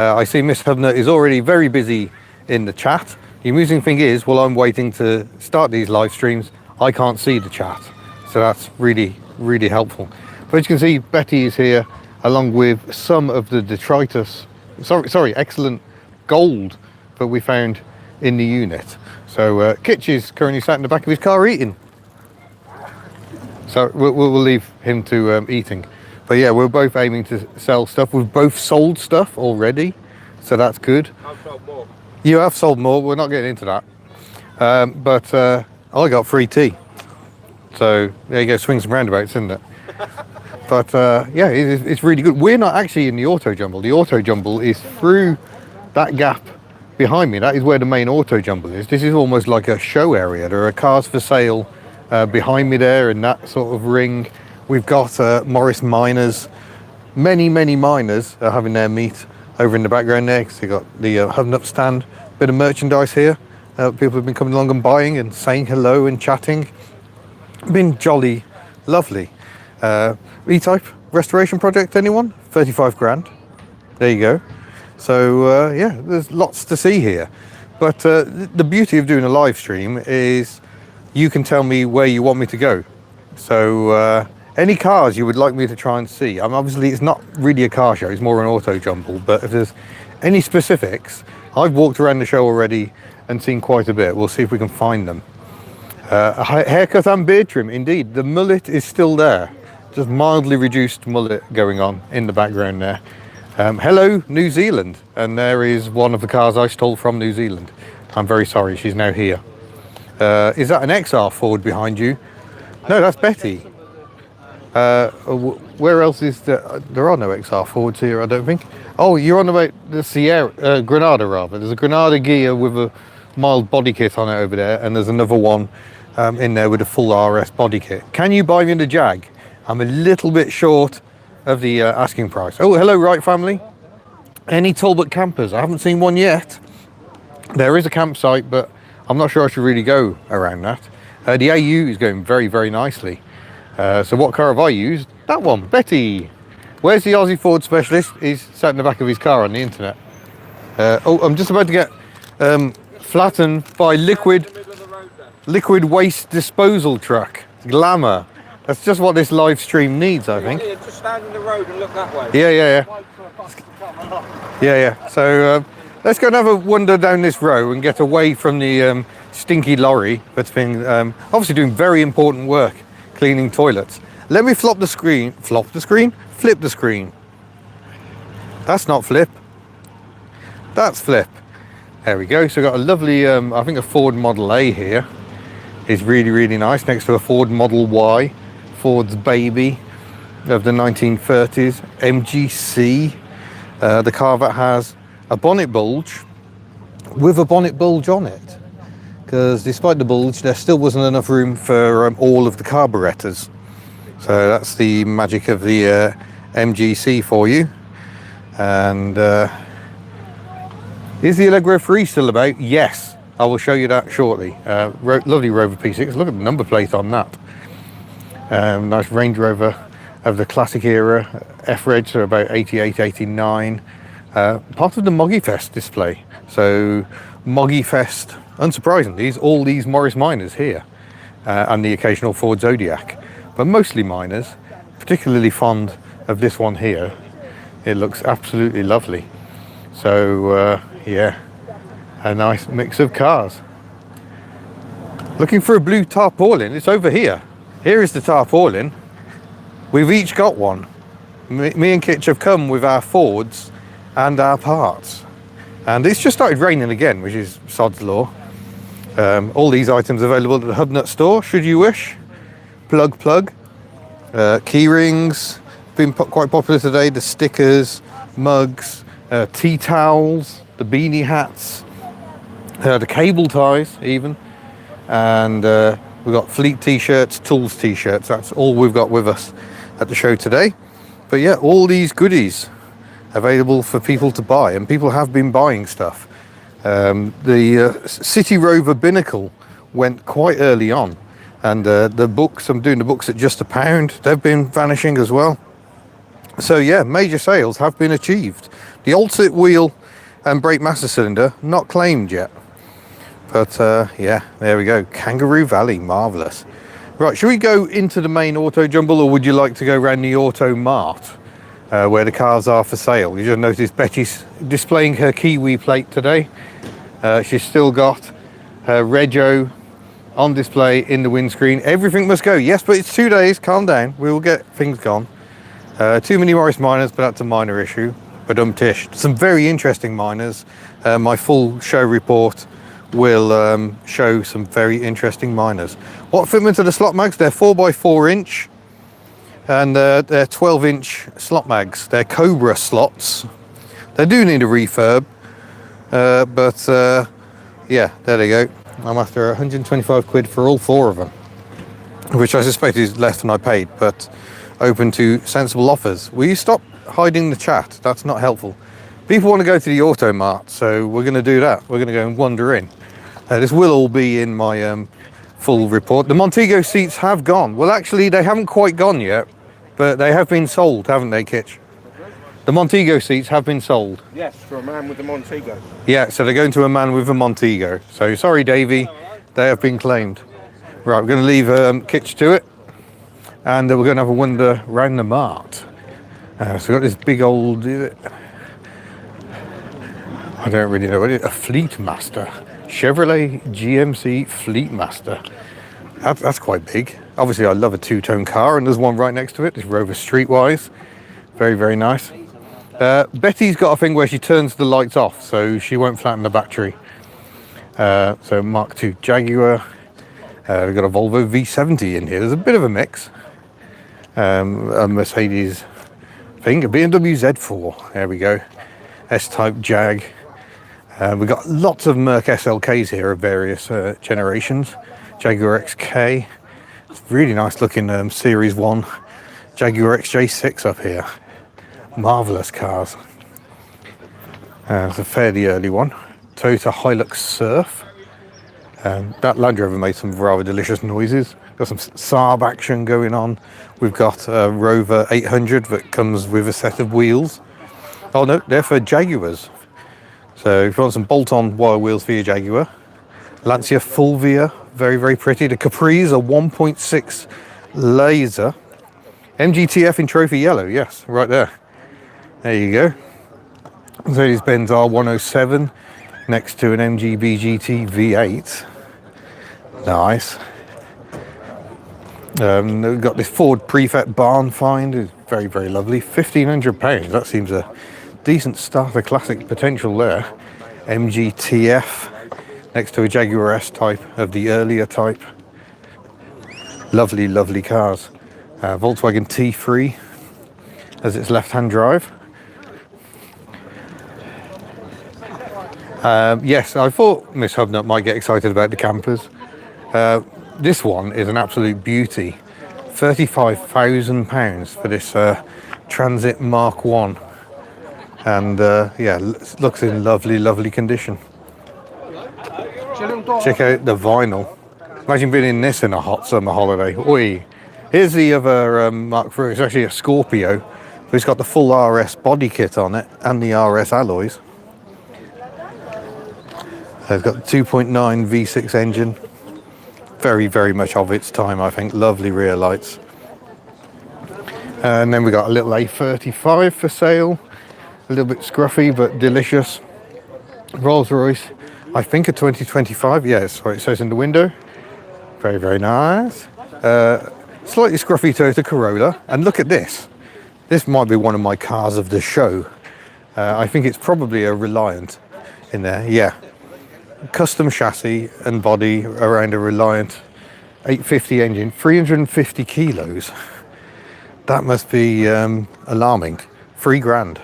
I see Miss HubNut is already very busy in the chat. The amusing thing is, while I'm waiting to start these live streams, I can't see the chat. So that's really, really helpful. But as you can see, Betty is here, along with some of the detritus, excellent gold that we found in the unit. So Kitch is currently sat in the back of his car eating. So we'll leave him to eating. But yeah, we're both aiming to sell stuff. We've both sold stuff already, so that's good. I've sold more. You have sold more. We're not getting into that. But I got free tea. So there you go, swings and roundabouts, isn't it? But yeah, it's really good. We're not actually in the Autojumble. The Autojumble is through that gap behind me. That is where the main Autojumble is. This is almost like a show area. There are cars for sale behind me there in that sort of ring. We've got Morris Miners. Many miners are having their meet over in the background there, because they've got the HubNut stand. Bit of merchandise here. People have been coming along and buying and saying hello and chatting. Been jolly lovely. E-Type restoration project, anyone? 35 grand. There you go. So yeah, there's lots to see here. But the beauty of doing a live stream is you can tell me where you want me to go. So any cars you would like me to try and see. Obviously it's not really a car show, it's more an Autojumble, but if there's any specifics, I've walked around the show already and seen quite a bit. We'll see if we can find them. A haircut and beard trim, indeed. The mullet is still there. Just mildly reduced mullet going on in the background there. Hello, New Zealand. And there is one of the cars I stole from New Zealand. I'm very sorry, she's now here. Is that an XR Ford behind you? No, that's Betty. Where else is there? There are no XR Fords here, I don't think. Oh, you're on about the Sierra, Granada rather. There's a Granada gear with a mild body kit on it over there, and there's another one in there with a full RS body kit. Can you buy me the Jag? I'm a little bit short of the asking price. Oh, hello, right family. Any Talbot campers? I haven't seen one yet. There is a campsite, but I'm not sure I should really go around that. The AU is going very nicely. So what car have I used? That one, Betty. Where's the Aussie Ford specialist? He's sat in the back of his car on the internet. Oh, I'm just about to get flattened by liquid waste disposal truck. Glamour. That's just what this live stream needs, I think. Just stand in the road and look that way. Yeah. So let's go and have a wander down this row and get away from the stinky lorry that's been obviously doing very important work cleaning toilets. Let me flip the screen. That's not flip. That's flip. There we go. So we've got a lovely, I think a Ford Model A here. Is really nice, next to a Ford Model Y, Ford's baby of the 1930s, MGC. The car that has a bonnet bulge with a bonnet bulge on it. Because despite the bulge, there still wasn't enough room for all of the carburetors. So that's the magic of the MGC for you. And is the Allegro 3 still about? Yes, I will show you that shortly. Lovely Rover P6, look at the number plate on that. Nice Range Rover of the classic era, F-Reg, so about 88, 89. Part of the Moggy Fest display. So Moggy Fest, unsurprisingly, is all these Morris Miners here, and the occasional Ford Zodiac, but mostly Miners. Particularly fond of this one here. It looks absolutely lovely. So yeah, a nice mix of cars. Looking for a blue tarpaulin. It's over here. Here is the tarpaulin. We've each got one. Me and Kitch have come with our Fords and our parts. And it's just started raining again, which is sod's law. All these items available at the HubNut store, should you wish. Plug. Key rings, been quite popular today. The stickers, mugs, tea towels, the beanie hats, the cable ties even. And we've got fleet t-shirts, tools t-shirts. That's all we've got with us at the show today. But yeah, all these goodies available for people to buy, and people have been buying stuff. The City Rover binnacle went quite early on, and the books, I'm doing the books at just £1. They've been vanishing as well. So yeah, major sales have been achieved. The Altit wheel and brake master cylinder not claimed yet. But yeah, there we go. Kangaroo Valley, marvellous. Right, should we go into the main Autojumble, or would you like to go around the Auto Mart where the cars are for sale? You just noticed Betty's displaying her Kiwi plate today. She's still got her Rego on display in the windscreen. Everything must go. Yes, but it's 2 days. Calm down. We will get things gone. Too many Morris minors, but that's a minor issue. But tish. Some very interesting minors. My full show report will show some very interesting minors. What fitment are the slot mags? They're 4x4 inch, and they're 12-inch slot mags. They're Cobra slots. They do need a refurb, but yeah, there they go. I'm after 125 quid for all 4 of them, which I suspect is less than I paid, but open to sensible offers. Will you stop hiding the chat? That's not helpful. People want to go to the Automart, so we're going to do that. We're going to go and wander in. This will all be in my full report. The Montego seats have gone. Well, actually, they haven't quite gone yet, but they have been sold, haven't they, Kitch? The Montego seats have been sold. Yes, for a man with a Montego. Yeah, so they're going to a man with a Montego. So sorry, Davey, they have been claimed. Right, we're going to leave Kitch to it, and we're going to have a wander around the mart. So we've got this big old, I don't really know what it is, a Fleet Master. Chevrolet GMC Fleet Master. That's quite big. Obviously, I love a two-tone car, and there's one right next to it. This Rover Streetwise. Very, very nice. Betty's got a thing where she turns the lights off, so she won't flatten the battery. So Mark II Jaguar. We've got a Volvo V70 in here. There's a bit of a mix. A Mercedes thing, a BMW Z4. There we go. S-Type Jag. We've got lots of Merc SLKs here of various generations. Jaguar XK. It's really nice looking Series 1 Jaguar XJ6 up here. Marvellous cars. It's a fairly early one. Toyota Hilux Surf. That Land Rover made some rather delicious noises. Got some Saab action going on. We've got a Rover 800 that comes with a set of wheels. Oh no, they're for Jaguars. So if you want some bolt-on wire wheels for your Jaguar. Lancia Fulvia, very, very pretty. The Capri's a 1.6 laser. MGTF in trophy yellow, yes, right there. There you go. Mercedes-Benz R107 next to an MGB GT V8. Nice. We've got this Ford Prefect barn find. It's very, very lovely. £1,500. That seems a decent starter classic potential there. MGTF next to a Jaguar S-Type of the earlier type. Lovely, lovely cars. Volkswagen T3 as its left-hand drive. Yes, I thought Miss HubNut might get excited about the campers. This one is an absolute beauty. £35,000 for this Transit Mark 1. And yeah, looks in lovely, lovely condition. Check out the vinyl. Imagine being in this in a hot summer holiday. Oi. Here's the other Mark III. It's actually a Scorpio, but it's got the full RS body kit on it and the RS alloys. It's got the 2.9 V6 engine. Very, very much of its time, I think. Lovely rear lights. And then we got a little A35 for sale. A little bit scruffy, but delicious. Rolls-Royce, I think a 2025. Yes, what it says in the window. Very, very nice. Slightly scruffy Toyota Corolla. And look at this. This might be one of my cars of the show. I think it's probably a Reliant in there. Yeah. Custom chassis and body around a Reliant 850 engine, 350 kilos. That must be alarming. £3,000.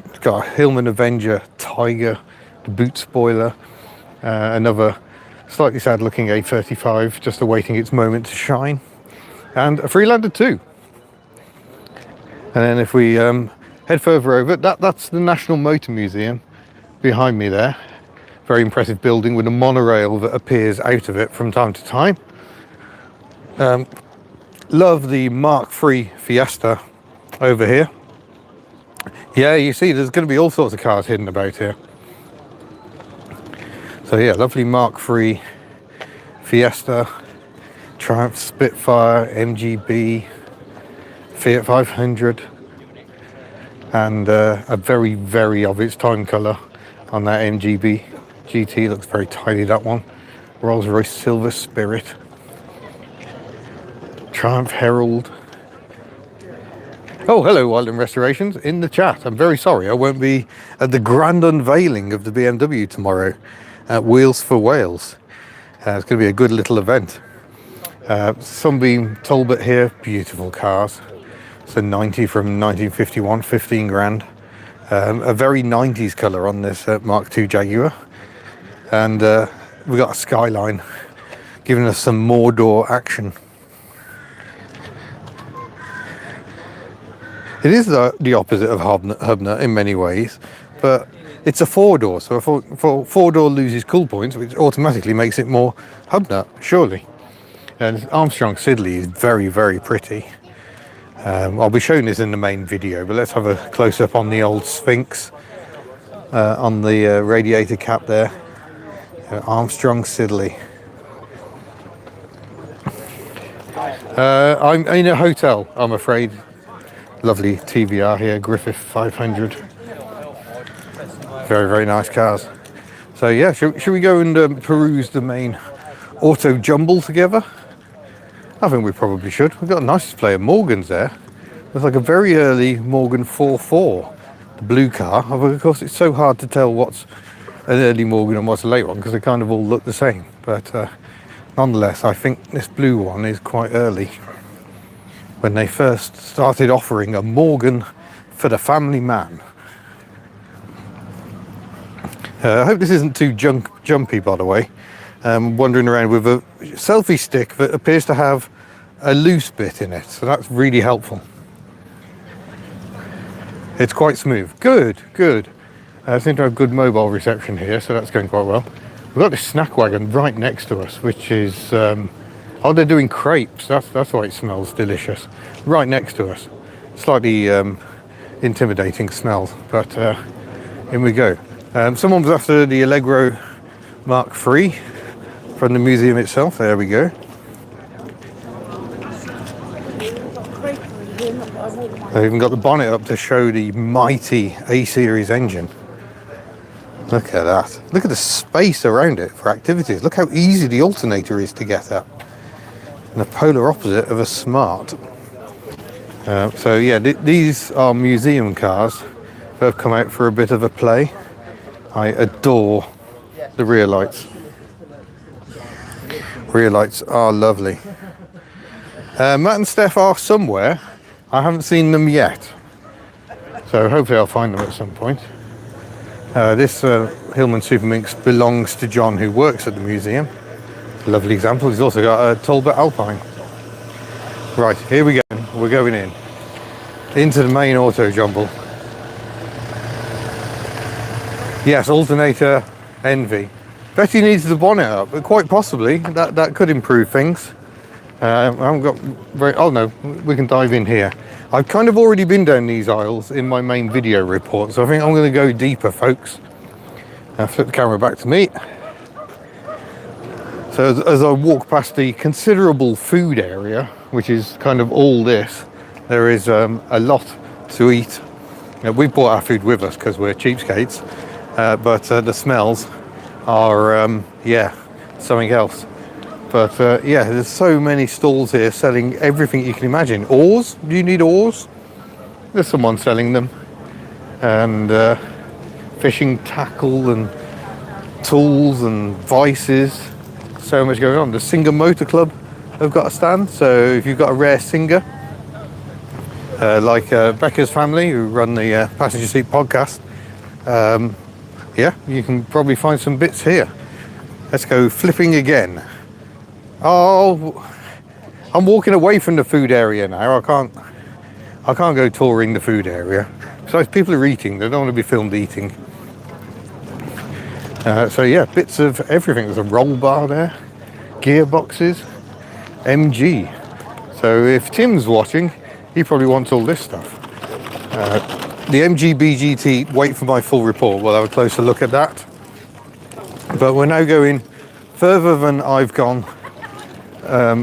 It's got a Hillman Avenger Tiger, the boot spoiler, another slightly sad looking A35 just awaiting its moment to shine, and a Freelander 2. And then if we head further over, that's the National Motor Museum behind me there. Very impressive building with a monorail that appears out of it from time to time. Love the Mark III Fiesta over here. Yeah, you see, there's going to be all sorts of cars hidden about here. So yeah, lovely Mark III Fiesta, Triumph Spitfire, MGB, Fiat 500, and a very, very of its time colour on that MGB GT. Looks very tidy, that one. Rolls-Royce Silver Spirit, Triumph Herald. Oh, hello, Wildland Restorations in the chat. I'm very sorry I won't be at the grand unveiling of the BMW tomorrow at Wheels for Wales. It's going to be a good little event. Sunbeam Talbot here, beautiful cars. It's a 90 from 1951, 15 grand. A very 90s colour on this Mark II Jaguar. And we got a Skyline giving us some Mordor action. It is the opposite of HubNut in many ways, but it's a four-door, so a four-door loses cool points, which automatically makes it more HubNut, surely. And Armstrong Siddeley is very, very pretty. I'll be showing this in the main video, but let's have a close-up on the old Sphinx on the radiator cap there. Armstrong Siddeley. I'm in a hotel, I'm afraid. Lovely TVR here, Griffith 500. Very, very nice cars. So yeah, should we go and peruse the main Autojumble together? I think we probably should. We've got a nice display of Morgans there. There's like a very early Morgan 4.4, the blue car. Of course, it's so hard to tell what's an early Morgan and what's a late one because they kind of all look the same. But nonetheless, I think this blue one is quite early. When they first started offering a Morgan for the family man. I hope this isn't too jumpy, by the way. Wandering around with a selfie stick that appears to have a loose bit in it, so that's really helpful. It's quite smooth. Good, good. I seem to have good mobile reception here, so that's going quite well. We've got this snack wagon right next to us, which is... oh, they're doing crepes. That's why it smells delicious. Right next to us. Slightly intimidating smell, but in we go. Someone was after the Allegro Mark III from the museum itself. There we go. They've even got the bonnet up to show the mighty A-Series engine. Look at that. Look at the space around it for activities. Look how easy the alternator is to get at. And the polar opposite of a Smart. So yeah, these are museum cars that have come out for a bit of a play. I adore the rear lights. Rear lights are lovely. Matt and Steph are somewhere. I haven't seen them yet. So hopefully I'll find them at some point. This Hillman Superminx belongs to John, who works at the museum. Lovely example. He's also got a Talbot Alpine. Right, here we go. We're going in. Into the main Autojumble. Yes, alternator envy. Betty needs the bonnet up, but quite possibly that could improve things. I haven't got very... Oh no, we can dive in here. I've kind of already been down these aisles in my main video report, so I think I'm going to go deeper, folks. Flip the camera back to me. So as I walk past the considerable food area, which is kind of all this, there is a lot to eat. We've brought our food with us because we're cheapskates, but the smells are, yeah, something else. But yeah, there's so many stalls here selling everything you can imagine. Oars? Do you need oars? There's someone selling them. And fishing tackle and tools and vices. So much going on. The Singer Motor Club have got a stand. So if you've got a rare Singer, like Becca's family, who run the Passenger Seat podcast, yeah, you can probably find some bits here. Let's go flipping again. Oh, I'm walking away from the food area now. I can't go touring the food area. Besides, people are eating. They don't want to be filmed eating. So yeah, bits of everything. There's a roll bar there, gearboxes, MG. So if Tim's watching, he probably wants all this stuff. The MGB GT, wait for my full report, we'll have a closer look at that. But we're now going further than I've gone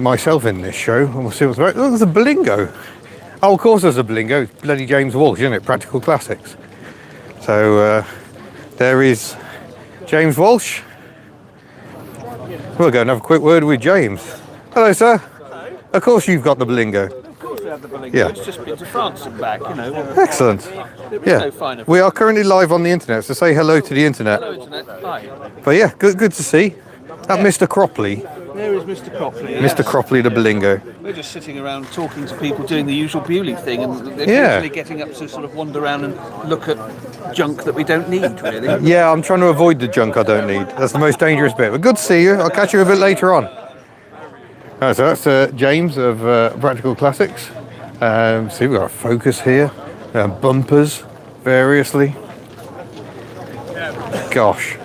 myself in this show, and we'll see what's about. Oh, there's a Berlingo. Oh, of course there's a Berlingo. It's bloody James Walsh, isn't it? Practical Classics. So there is James Walsh. We'll go and have a quick word with James. Hello, sir. Hello. Of course you've got the Berlingo. Of course we have the Berlingo. Yeah. It's just been to France and back, you know. Excellent. There was Yeah. no finer. We are currently live on the internet, so say hello to the internet. Hello, Internet. Hi. But yeah, good to see. That Mr. Cropley. There is Mr. Cropley. Mr. Cropley, the Berlingo. We're just sitting around talking to people doing the usual Beaulieu thing and they're Yeah. occasionally getting up to sort of wander around and look at junk that we don't need, really. Yeah, I'm trying to avoid the junk I don't need. That's the most dangerous bit. But good to see you. I'll catch you a bit later on. Right, so that's James of Practical Classics. See, we've got a Focus here. Bumpers, variously. Gosh.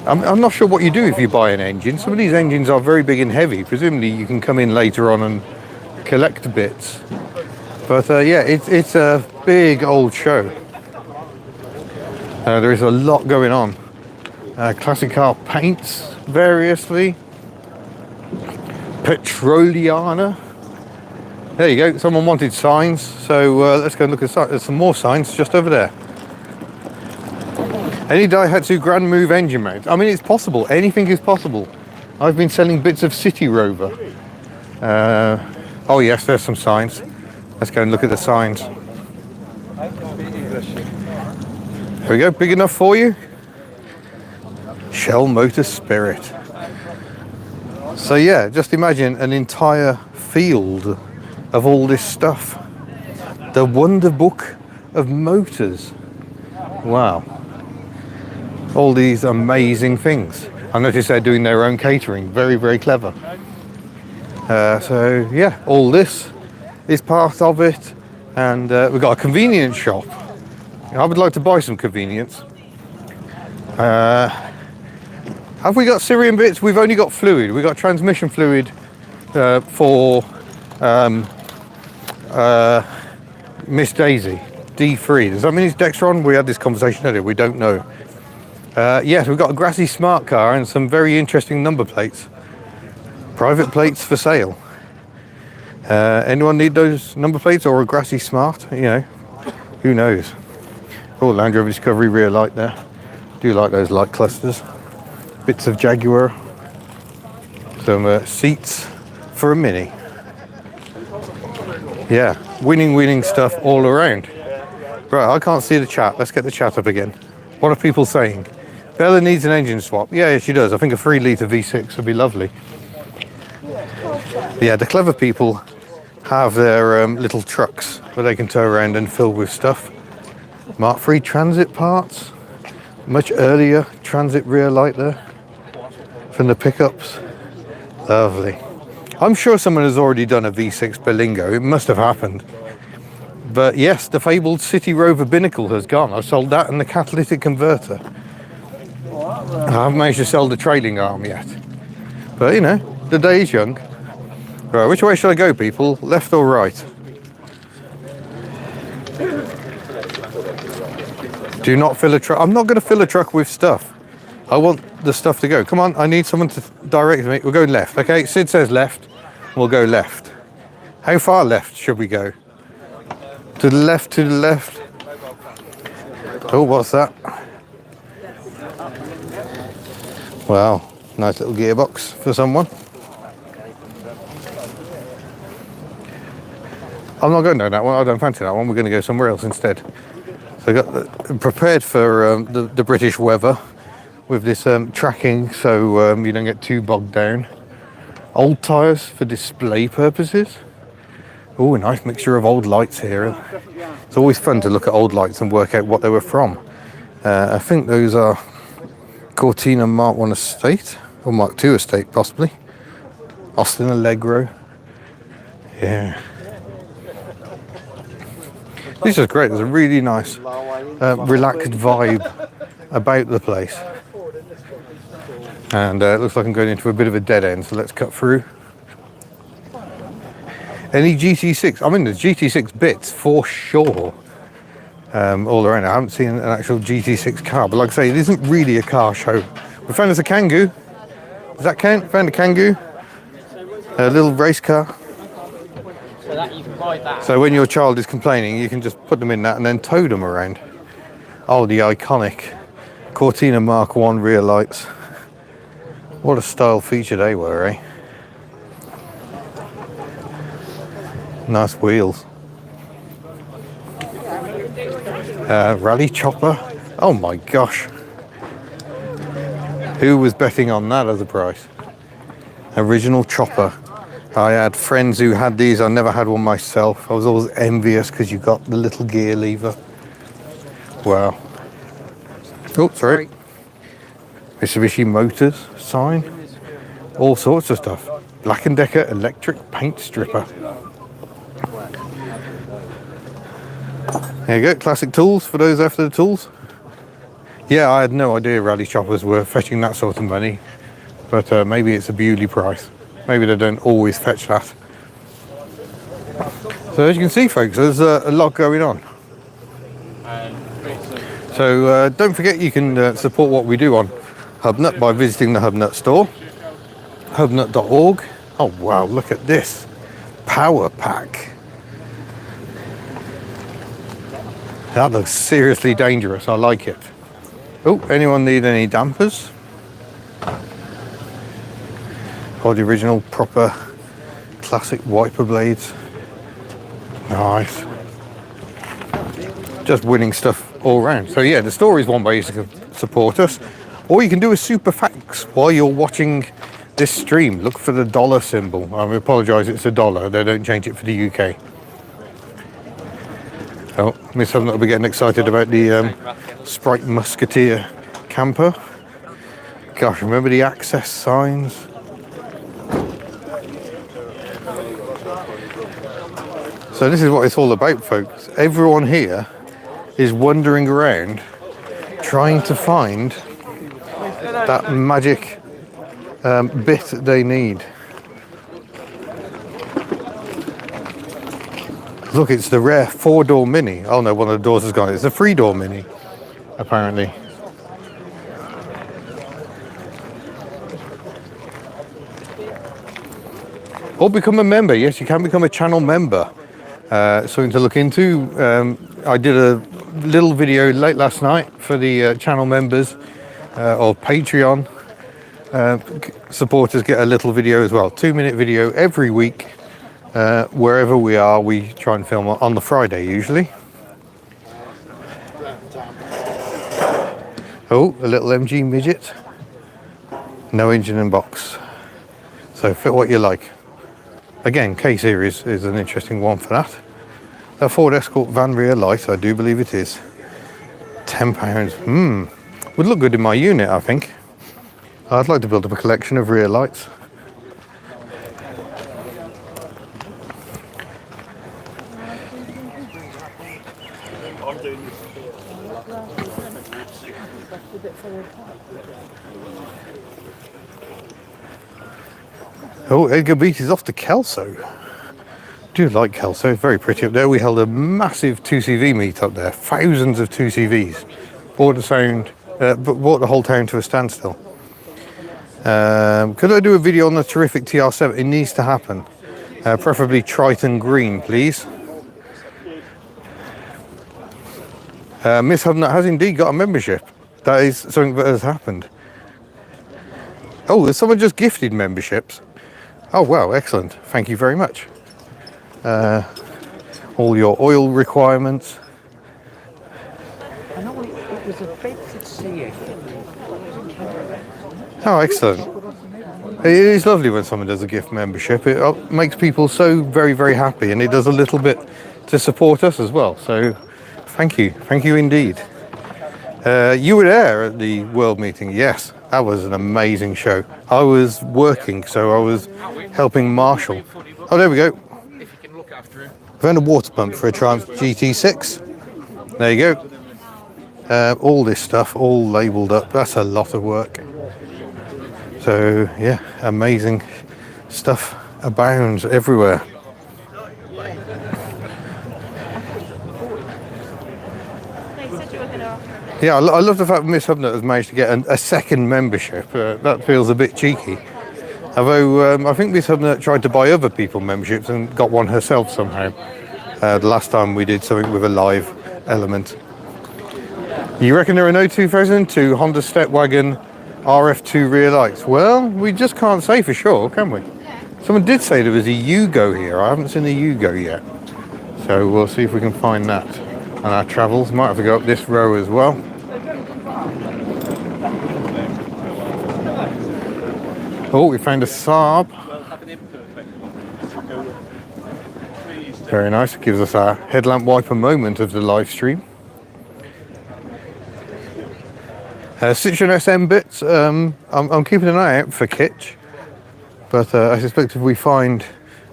I'm not sure what you do if you buy an engine. Some of these engines are very big and heavy. Presumably you can come in later on and collect bits. But yeah, it's a big old show. There is a lot going on. Classic car paints, variously. Petroliana. There you go. Someone wanted signs, so let's go and look at signs. There's some more signs just over there. Any Daihatsu Grand Move engine mount. I mean, it's possible. Anything is possible. I've been selling bits of City Rover. Oh yes, there's some signs. Let's go and look at the signs. There we go. Big enough for you? Shell Motor Spirit. So yeah, just imagine an entire field of all this stuff. The Wonder Book of Motors. Wow. All these amazing things. I noticed they're doing their own catering. Very, very clever. So yeah, all this is part of it. And we've got a convenience shop. I would like to buy some convenience. Have we got Syrian bits? We've only got fluid. We've got transmission fluid for Miss Daisy, D3. Does that mean it's Dextron? We had this conversation earlier. We don't know. Yes, we've got a grassy smart car and some very interesting number plates. Private plates for sale. Anyone need those number plates or a grassy smart? You know, who knows? Oh, Land Rover Discovery rear light there. Do like those light clusters. Bits of Jaguar. Some seats for a Mini. Yeah, winning stuff all around. Right, I can't see the chat. Let's get the chat up again. What are people saying? Bella needs an engine swap. Yeah, she does. I think a 3-litre V6 would be lovely. Yeah, the clever people have their little trucks where they can tow around and fill with stuff. Mark III transit parts. Much earlier transit rear light there from the pickups. Lovely. I'm sure someone has already done a V6 Berlingo. It must have happened. But yes, the fabled City Rover binnacle has gone. I've sold that and the catalytic converter. I haven't managed to sell the trailing arm yet. But you know, the day is young. Right, which way should I go, people? Left or right? Do not fill a truck. I'm not going to fill a truck with stuff. I want the stuff to go. Come on, I need someone to direct me. We'll go left, okay? Sid says left. We'll go left. How far left should we go? To the left, to the left. Oh, what's that? Wow, nice little gearbox for someone. I'm not going down that one. I don't fancy that one. We're going to go somewhere else instead. So I got prepared for the British weather with this tracking, so you don't get too bogged down. Old tyres for display purposes. Oh, a nice mixture of old lights here. It's always fun to look at old lights and work out what they were from. I think those are Cortina Mark 1 Estate, or Mark 2 Estate possibly. Austin Allegro. Yeah. This is great. There's a really nice relaxed vibe about the place. And it looks like I'm going into a bit of a dead end, so let's cut through. Any GT6? I mean, there's GT6 bits for sure. all around. I haven't seen an actual GT6 car, but like I say, it isn't really a car show. We found us a Kangoo. Does that count? Found a Kangoo. A little race car. So that you can ride that. So when your child is complaining, you can just put them in that and then tow them around. Oh, the iconic Cortina Mark 1 rear lights. What a style feature they were, eh? Nice wheels. Rally chopper. Oh my gosh. Who was betting on that as a price? Original chopper. I had friends who had these. I never had one myself. I was always envious because you got the little gear lever. Wow. Oh, sorry. Mitsubishi Motors sign. All sorts of stuff. Black & Decker electric paint stripper. There you go. Classic tools for those after the tools. Yeah, I had no idea rally choppers were fetching that sort of money. But maybe it's a Beaulieu price. Maybe they don't always fetch that. So as you can see, folks, there's a lot going on. So don't forget you can support what we do on HubNut by visiting the HubNut store. HubNut.org. Oh wow, look at this. Power pack. That looks seriously dangerous. I like it. Oh, anyone need any dampers? Or the original proper classic wiper blades. Nice. Just winning stuff all around. So yeah, the store is one way you can support us. Or you can do a super thanks while you're watching this stream. Look for the dollar symbol. I apologise, it's $1. They don't change it for the UK. Oh, Miss HubNut will be getting excited about the Sprite Musketeer camper. Gosh, remember the access signs? So this is what it's all about, folks. Everyone here is wandering around trying to find that magic bit they need. Look, it's the rare 4-door Mini. Oh no, one of the doors is gone. It's a 3-door Mini, apparently. Or become a member. Yes, you can become a channel member. Something to look into. I did a little video late last night for the channel members of Patreon. Supporters get a little video as well. 2-minute video every week. Wherever we are, we try and film on the Friday usually. Oh, a little MG midget. No engine in box. So fit what you like. Again, K-Series is an interesting one for that. A Ford Escort van rear light, I do believe it is. £10. Would look good in my unit, I think. I'd like to build up a collection of rear lights. Oh, Edgar Beat is off to Kelso. Do like Kelso, it's very pretty up there. We held a massive 2CV meet up there, thousands of 2CVs. Brought the whole town to a standstill. Could I do a video on the terrific TR7? It needs to happen. Preferably Triton Green, please. Miss HubNut has indeed got a membership. That is something that has happened. Oh, there's someone just gifted memberships. Oh wow, excellent. Thank you very much. All your oil requirements. I know it was a bit to see it. Oh, excellent. It is lovely when someone does a gift membership. It makes people so very, very happy, and it does a little bit to support us as well. So thank you indeed. You were there at the World meeting. Yes, that was an amazing show. I was working, so I was helping Marshall. Oh, there we go. If you can look after him. Found a water pump for a Triumph GT6. There you go. All this stuff, all labelled up. That's a lot of work. So, yeah, amazing stuff abounds everywhere. Yeah, I love the fact Miss HubNut has managed to get a second membership. That feels a bit cheeky. Although I think Miss HubNut tried to buy other people memberships and got one herself somehow. The last time we did something with a live element. You reckon there are no 2002 Honda Stepwagon RF2 rear lights? Well, we just can't say for sure, can we? Someone did say there was a Yugo here. I haven't seen the Yugo yet. So we'll see if we can find that on our travels. Might have to go up this row as well. Oh, we found a Saab. Very nice. Gives us our headlamp wiper moment of the live stream. Citroen SM bits. I'm keeping an eye out for kitsch, but I suspect if we find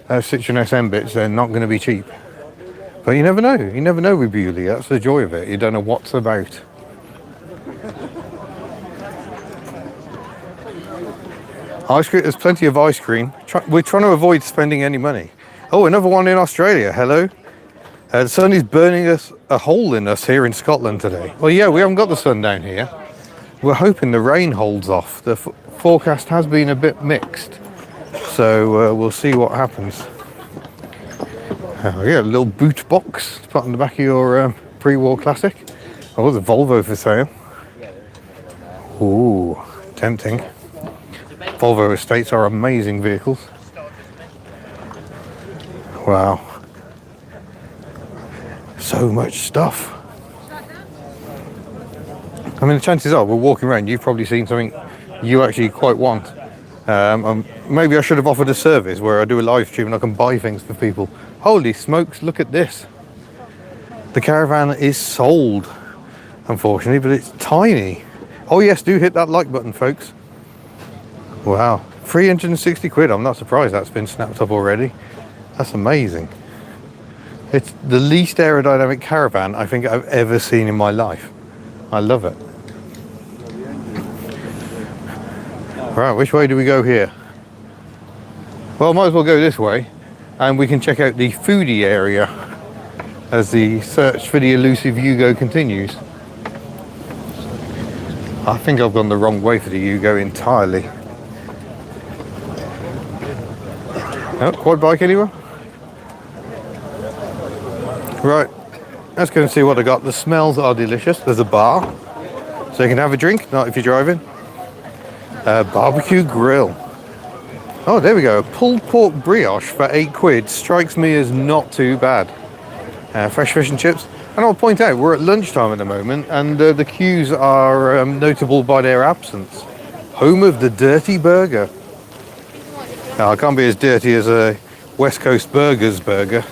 Citroen SM bits, they're not going to be cheap. But you never know. You never know with Beaulieu. That's the joy of it. You don't know what's about. Ice cream. There's plenty of ice cream. We're trying to avoid spending any money. Oh, another one in Australia. Hello. The sun is burning us a hole in us here in Scotland today. Well, yeah, we haven't got the sun down here. We're hoping the rain holds off. The forecast has been a bit mixed, so we'll see what happens. Yeah, a little boot box to put on the back of your pre-war classic. Oh, the Volvo for sale. Ooh, tempting. Volvo estates are amazing vehicles. Wow. So much stuff. I mean, the chances are we're walking around, you've probably seen something you actually quite want. Maybe I should have offered a service where I do a live stream and I can buy things for people. Holy smokes, look at this. The caravan is sold, unfortunately, but it's tiny. Oh yes, do hit that like button, folks. Wow, 360 quid. I'm not surprised that's been snapped up already. That's amazing. It's the least aerodynamic caravan I think I've ever seen in my life. I love it. Right, which way do we go here? Well, might as well go this way, and we can check out the foodie area as the search for the elusive Yugo continues. I think I've gone the wrong way for the Yugo entirely. Oh, quad bike anywhere? Right, let's go and see what I got. The smells are delicious. There's a bar, so you can have a drink, not if you're driving. Barbecue grill. Oh, there we go. A pulled pork brioche for 8 quid strikes me as not too bad. Fresh fish and chips. And I'll point out, we're at lunchtime at the moment, and the queues are notable by their absence. Home of the dirty burger. Now, I can't be as dirty as a West Coast Burgers burger.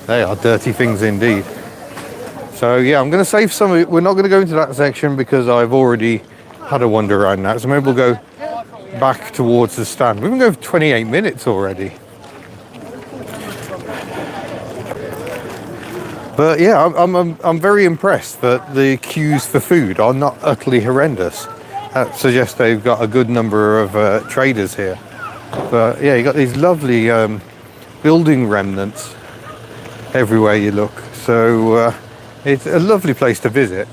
They are dirty things indeed. So yeah, I'm going to save some of it. We're not going to go into that section because I've already had a wander around that. So maybe we'll go back towards the stand. We've been going for 28 minutes already. But yeah, I'm very impressed that the queues for food are not utterly horrendous. That suggests they've got a good number of traders here. But yeah, you got these lovely building remnants everywhere you look. So it's a lovely place to visit,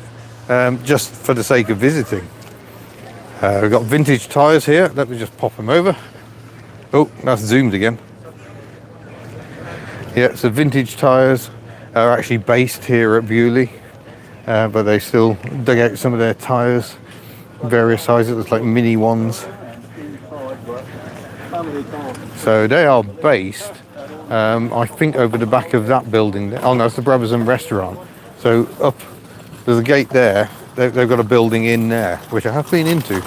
just for the sake of visiting. We've got vintage tyres here. Let me just pop them over. Oh, that's zoomed again. Yeah, so vintage tyres are actually based here at Beaulieu, but they still dug out some of their tyres, various sizes. It's like mini ones. So they are based, I think, over the back of that building there. Oh no, it's the Brabazon restaurant. So up, there's a gate there. They've got a building in there, which I have been into.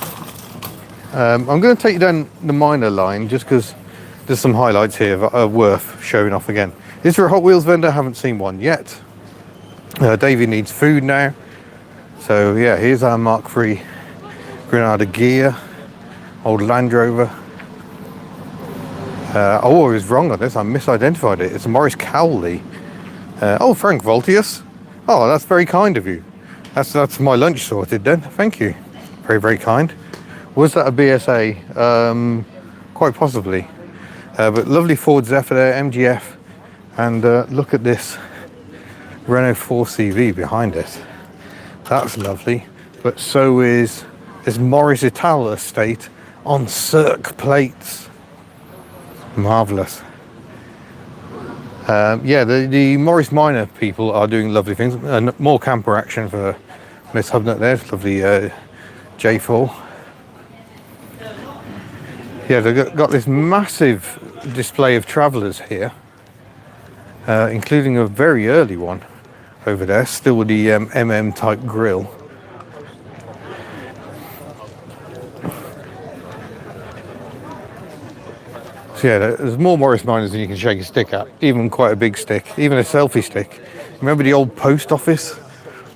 I'm going to take you down the minor line just because there's some highlights here that are worth showing off again. Is there a Hot Wheels vendor? I haven't seen one yet. Davey needs food now. So yeah, here's our Mark III Granada gear, old Land Rover. Oh, I was wrong on this. I misidentified it. It's a Morris Cowley. Oh, Frank Voltius. Oh, that's very kind of you. That's my lunch sorted then. Thank you. Very, very kind. Was that a BSA? Quite possibly. But lovely Ford Zephyr there, MGF. And look at this Renault 4CV behind it. That's lovely. But so is this Morris Ital estate on circ plates. Marvellous. Yeah, the Morris Minor people are doing lovely things. And more camper action for Miss HubNut there. Lovely J4. Yeah, they've got this massive display of travellers here, including a very early one over there, still with the MM type grille. So yeah, there's more Morris Minors than you can shake a stick at, even quite a big stick, even a selfie stick. Remember the old post office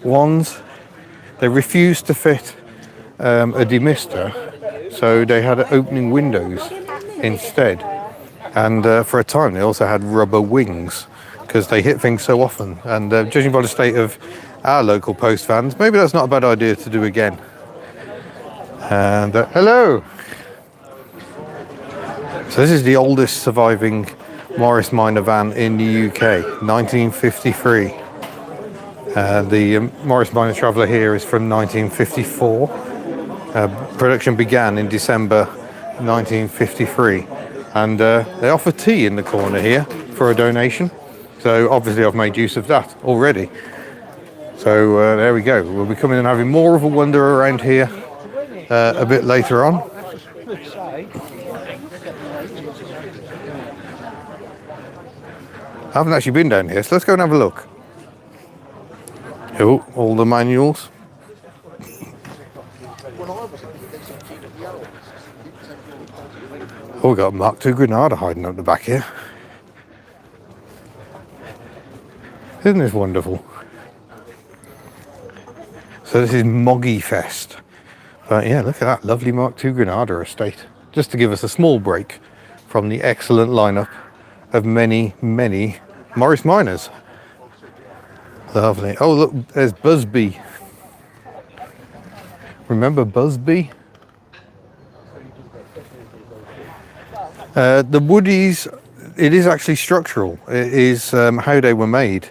ones? They refused to fit a demister, so they had opening windows instead. And for a time they also had rubber wings because they hit things so often. And judging by the state of our local post vans, maybe that's not a bad idea to do again. And hello! So this is the oldest surviving Morris Minor van in the UK, 1953. The Morris Minor Traveller here is from 1954. Production began in December 1953. And they offer tea in the corner here for a donation. So obviously I've made use of that already. So there we go. We'll be coming and having more of a wander around here a bit later on. I haven't actually been down here, so let's go and have a look. Oh, all the manuals. Oh, we've got Mark II Granada hiding up the back here. Isn't this wonderful? So this is Moggy Fest. But yeah, look at that lovely Mark II Granada estate. Just to give us a small break from the excellent lineup of many, many Morris Minors. Lovely. Oh, look, there's Busby. Remember Busby? The woodies, it is actually structural. It is how they were made.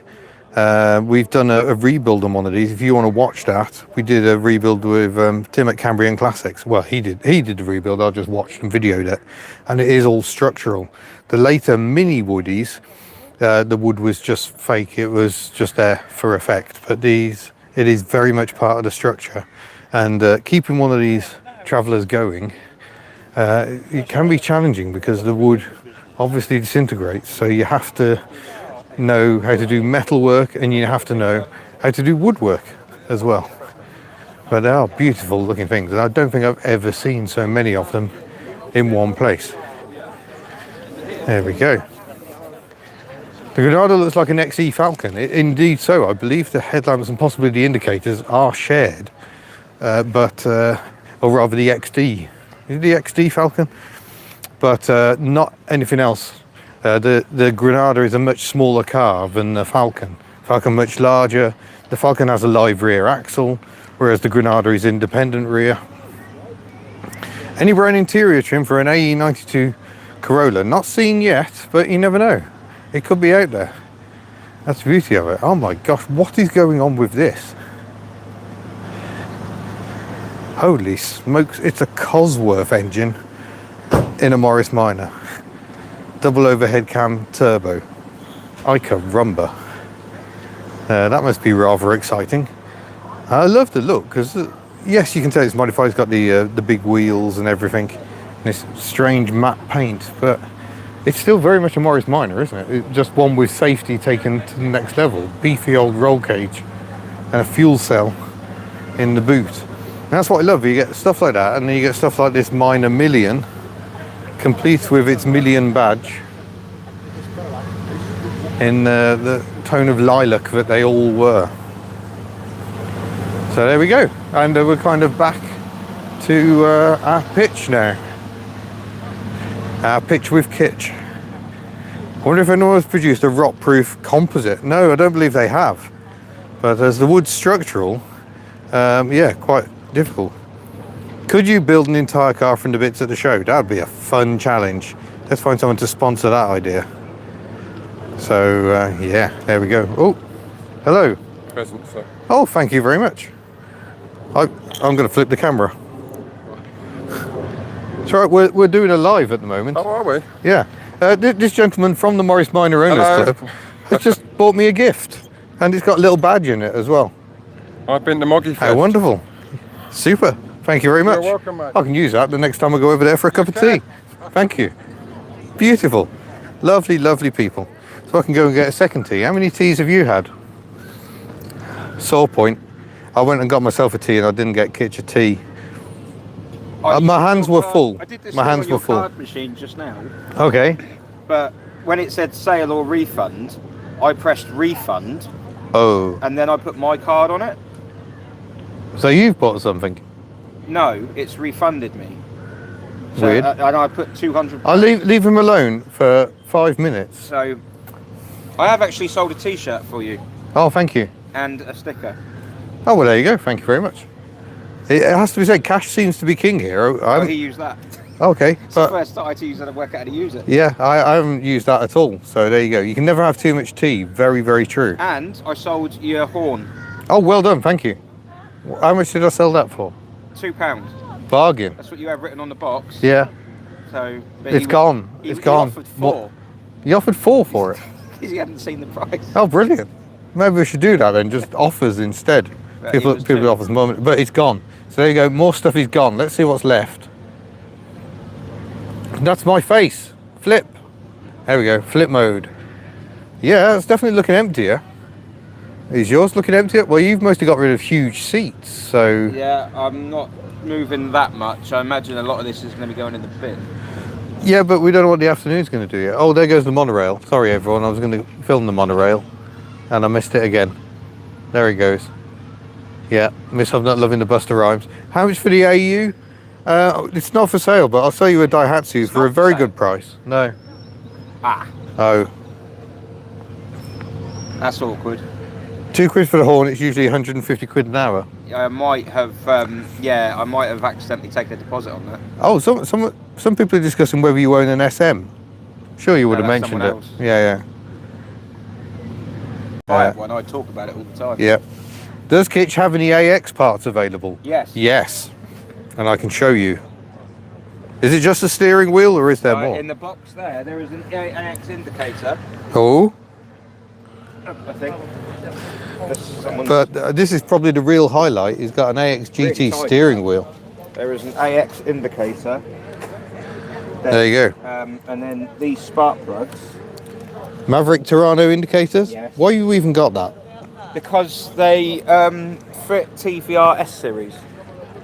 We've done a rebuild on one of these. If you want to watch that, we did a rebuild with Tim at Cambrian Classics. Well, he did the rebuild. I just watched and videoed it, and it is all structural. The later mini woodies, the wood was just fake. It was just there for effect. But these, it is very much part of the structure. And keeping one of these travellers going, it can be challenging because the wood obviously disintegrates. So you have to know how to do metal work, and you have to know how to do woodwork as well. But they are beautiful looking things, and I don't think I've ever seen so many of them in one place. There we go. The Granada looks like an XE Falcon. Indeed so. I believe the headlamps and possibly the indicators are shared, or rather the XD. Is it the XD Falcon? But not anything else. The Granada is a much smaller car than the Falcon. Falcon much larger. The Falcon has a live rear axle, whereas the Granada is independent rear. Any brown interior trim for an AE92 Corolla? Not seen yet, but you never know. It could be out there. That's the beauty of it. Oh my gosh, what is going on with this? Holy smokes, it's a Cosworth engine in a Morris Minor. Double overhead cam turbo. I caramba. That must be rather exciting. I love the look because yes, you can tell it's modified. It's got the big wheels and everything. And this strange matte paint, but it's still very much a Morris Minor, isn't it? It's just one with safety taken to the next level. Beefy old roll cage and a fuel cell in the boot. And that's what I love. You get stuff like that, and then you get stuff like this Minor Million, complete with its million badge in the tone of lilac that they all were. So there we go, and we're kind of back to our pitch now. Our pitch with kitsch. I wonder if anyone has produced a rot-proof composite. No, I don't believe they have. But as the wood's structural, yeah, quite difficult. Could you build an entire car from the bits at the show? That'd be a fun challenge. Let's find someone to sponsor that idea. So yeah, there we go. Oh, hello. Present, sir. Oh, thank you very much. I'm going to flip the camera. It's all right, we're doing a live at the moment. Oh, are we? Yeah. This gentleman from the Morris Minor Owners Hello. Club has just bought me a gift. And it's got a little badge in it as well. I've been to Moggy Fest. How wonderful. Super. Thank you very much. You're welcome, mate. I can use that the next time I go over there for a cup of tea. Thank you. Beautiful. Lovely, lovely people. So I can go and get a second tea. How many teas have you had? Sore point. I went and got myself a tea and I didn't get Kitch a tea. My hands were full. I did this My thing hands on your were full. card machine just now, Okay. but when it said sale or refund, I pressed refund Oh. and then I put my card on it. So you've bought something? No, it's refunded me. So, Weird. and I put 200. I'll leave him alone for 5 minutes. So I have actually sold a T-shirt for you Oh, thank you. and a sticker. Oh, well, there you go. Thank you very much. It has to be said, cash seems to be king here. Oh, he used that. Okay, It's the but first time I to use it and work out how to use it. yeah, I haven't used that at all. So there you go. You can never have too much tea. Very, very true. And I sold your horn, Oh, well done. Thank you. How much did I sell that for? £2. Bargain. That's what you have written on the box. Yeah, So but it's gone. He, It's he gone. offered £4 You offered 4 for it. because he hadn't seen the price. Oh, brilliant. Maybe we should do that then. Just offers instead. Right, he People was two. offers more, but it's gone. So there you go. More stuff is gone. Let's see what's left. That's my face. Flip. There we go. Flip mode. Yeah, it's definitely looking emptier. Is yours looking emptier? Well, you've mostly got rid of huge seats, so... Yeah, I'm not moving that much. I imagine a lot of this is going to be going in the bin. Yeah, but we don't know what the afternoon's going to do yet. Oh, there goes the monorail. Sorry, everyone. I was going to film the monorail, and I missed it again. There he goes. Yeah, Miss HubNut loving the Buster Rhymes. How much for the AU? It's not for sale, but I'll sell you a Daihatsu for not a for very sale? good price. No. Ah, Oh. That's awkward. £2 for the horn. It's usually 150 quid an hour. I might have, I might have accidentally taken a deposit on that. Oh, some people are discussing whether you own an SM. Sure, you would have that's mentioned someone it. else. Yeah, If I had one, I'd talk about it all the time. yeah. Does Kitch have any AX parts available? Yes. Yes. And I can show you. Is it just a steering wheel or is there Right, more? in the box there is an AX indicator, Oh, I think. Someone's- but this is probably the real highlight. He's got an AX GT Really tight. steering wheel. There is an AX indicator. There you go. And then these spark plugs. Maverick Torano indicators? Yes. Why you even got that? Because they fit TVR S series.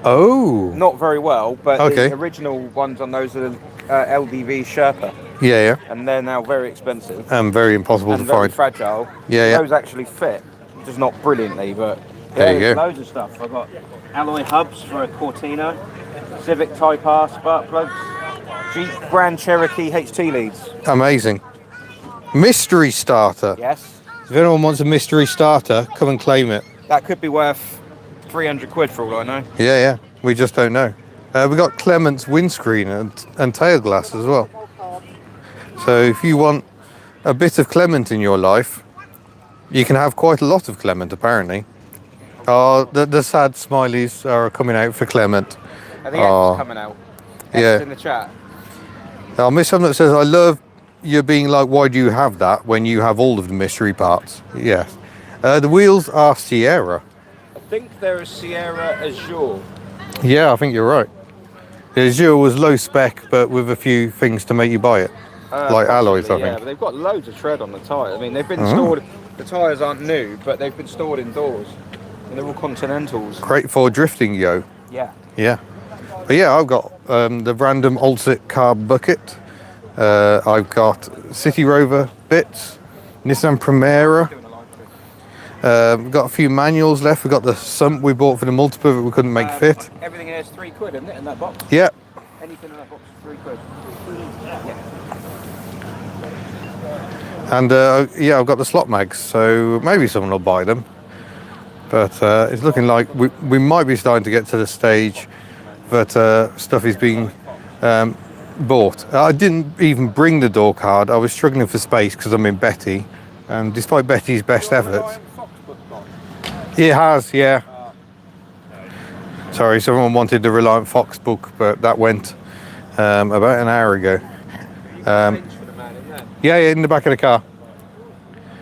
Oh. Not very well, but Okay. the original ones on those are LDV Sherpa, Yeah, and they're now very expensive and very impossible and to very find. fragile. Yeah, yeah. Those actually fit, just not brilliantly, but There you there's go. loads of stuff. I've got alloy hubs for a Cortina, Civic Type R spark plugs, Jeep Grand Cherokee HT leads. Amazing. Mystery starter. Yes, If anyone wants a mystery starter, come and claim it. that could be worth 300 quid for all I know. Yeah, yeah. We just don't know. We got Clement's windscreen and tail glass as well. So if you want a bit of Clement in your life, you can have quite a lot of Clement apparently. Oh, the sad smileys are coming out for Clement. I think Oh. X coming out. X Yeah. in the chat. Now, Miss Hamlet says, I love you being like, why do you have that when you have all of the mystery parts? Yes. The wheels are Sierra. I think there is Sierra Azure. Yeah, I think you're right. The Azure was low spec, but with a few things to make you buy it. Like alloys, I possibly, yeah, think. but they've got loads of tread on the tyre. I mean, they've been stored. The tyres aren't new, but they've been stored indoors, and they're all Continentals. Great for drifting, yo. Yeah. Yeah. But yeah, I've got the random Alsit carb bucket. I've got City Rover bits, Nissan Primera. We've got a few manuals left. We've got the sump we bought for the multiple that we couldn't make fit. Everything here is £3, isn't it? In that box. Yeah. Anything in that box is £3. Yeah. And yeah, I've got the slot mags, so maybe someone will buy them. But it's looking like we might be starting to get to the stage that stuff is being bought. I didn't even bring the door card. I was struggling for space because I'm in Betty. And despite Betty's best efforts, it has, yeah. Sorry, someone wanted the Reliant Fox book, but that went about an hour ago. Yeah, in the back of the car.